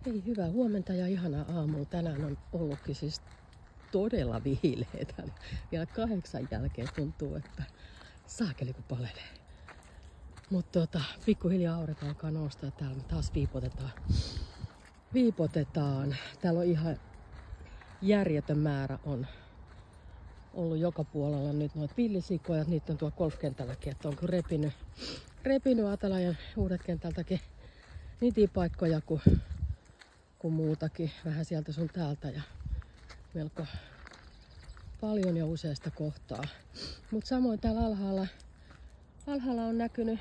Hei, hyvää huomenta ja ihanaa aamua. Tänään on ollutkin siis todella viileetä. Vielä 8 jälkeen tuntuu, että saakeli kun palelee. Mutta pikkuhiljaa aurinko alkaa nousta ja täällä me taas viipotetaan. Täällä on ihan järjetön määrä on ollut joka puolella nyt noita villisikoja. Niitä on tuolla golfkentälläkin, että onko repinyt Atalajan uudet kentältäkin niitä paikkoja kuin muutakin. Vähän sieltä sun täältä ja melko paljon ja useasta kohtaa. Mutta samoin täällä alhaalla on näkynyt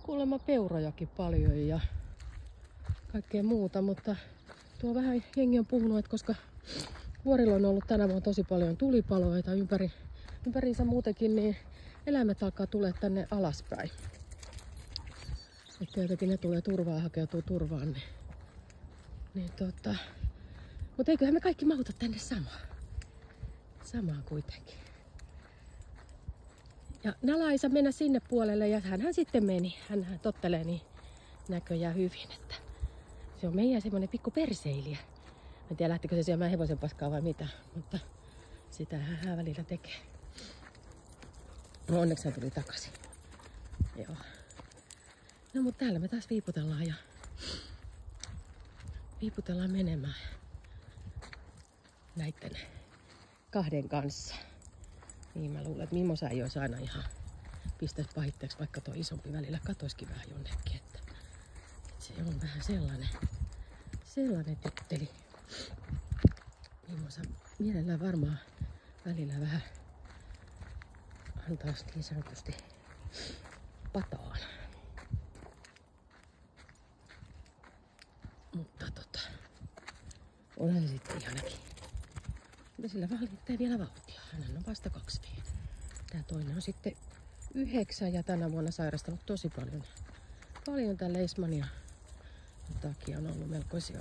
kuulemma peurojakin paljon ja kaikkea muuta, mutta tuo vähän jengi on puhunut, että koska vuorilla on ollut tänä vuonna tosi paljon tulipaloita ympäriinsä muutenkin, niin eläimet alkaa tulla tänne alaspäin. Että jotenkin ne tulee turvaan ja hakeutuu turvaan. Mutta eiköhän me kaikki mahuta tänne samaan kuitenkin. Ja Nala ei saa mennä sinne puolelle ja hän sitten meni. Hän tottelee niin näköjään hyvin, että se on meidän semmonen pikku perseilijä. En tiedä lähtikö se syömään hevosen paskaa vai mitä, mutta sitä hän välillä tekee. No onneksi hän tuli takaisin. Joo. No mutta täällä me taas viiputellaan menemään näitten kahden kanssa. Niin mä luulen, että Mimosa ei olisi aina ihan pistäisi pahitteeksi, vaikka tuo isompi välillä katoisikin vähän jonnekin. Että se on vähän sellainen tytteli. Mimosa mielellään varmaan välillä vähän antaa niin sanotusti pataan. Mutta olen sitten ihanakin. Ja sillä vaan riittää vielä vauhtia. Hän on vasta 2 V. Tää toinen on sitten 9 ja tänä vuonna sairastanut tosi paljon tän leishmanian takia on ollut melkoisia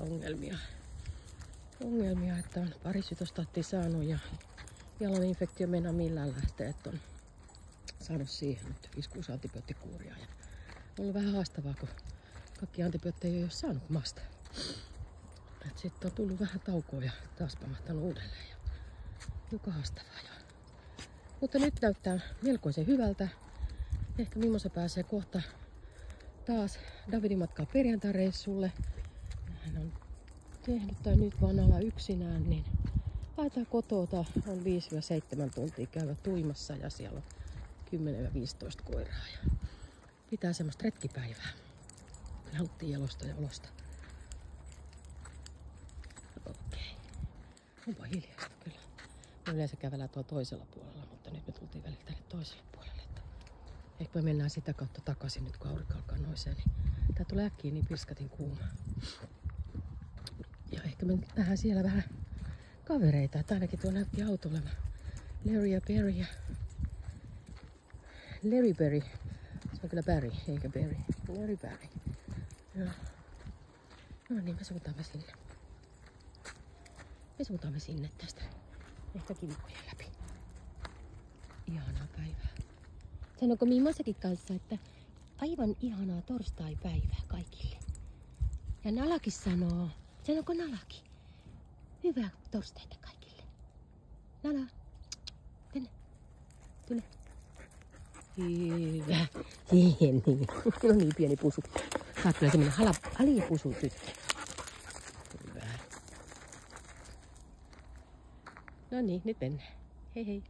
ongelmia, että on pari sytostaattia saanut ja jalan infektio meinaa millään lähteä, että on saanut siihen nyt 5-6 antibioottikuuria. Ja on ollut vähän haastavaa, kun kaikki antibiootteja ei ole saanut maasta. Sitten on tullut vähän taukoa ja taas pamahtanut uudelleen. Ja joka haastavaa. Mutta nyt näyttää melkoisen hyvältä. Ehkä Mimosa pääsee kohta taas Davidin matkaa perjantareissulle. Hän on tehnyt tai nyt vaan Nala yksinään, niin laitetaan kotota. On 5-7 tuntia käydä tuimassa ja siellä on 10-15 koiraa. Ja pitää semmoista retkipäivää. Nauttii elosta ja olosta. Okei. Onpa hiljaista kyllä. Me yleensä kävellään tuolla toisella puolella, mutta nyt me tultiin välillä tälle toiselle puolelle. Että ehkä me mennään sitä kautta takaisin nyt kun aurinko alkaa nousee, niin tää tulee äkkiä niin pirskatin kuuma. Ja ehkä me nähdään siellä vähän kavereita, että ainakin tuo näytti autolla Larry ja Barry ja Larry Berry. Se on kyllä Barry, eikä Berry. Larry Barry. Joo. No niin, me suuntaamme sinne tästä. Ehkä kivikkojen läpi. Ihanaa päivää. Sanonko Mimosakin kanssa, että aivan ihanaa torstai-päivää kaikille. Ja Nalakin sanoo. Sanonko Nalakin? Hyvää torstaita kaikille. Nala. Tänne. Tule. Hyvä. Siihen niin. Kyllä on niin pieni pusu. Sä oot kyllä semmonen halipusu tyttö. Hyvä. No niin, nyt mennään. Hei hei.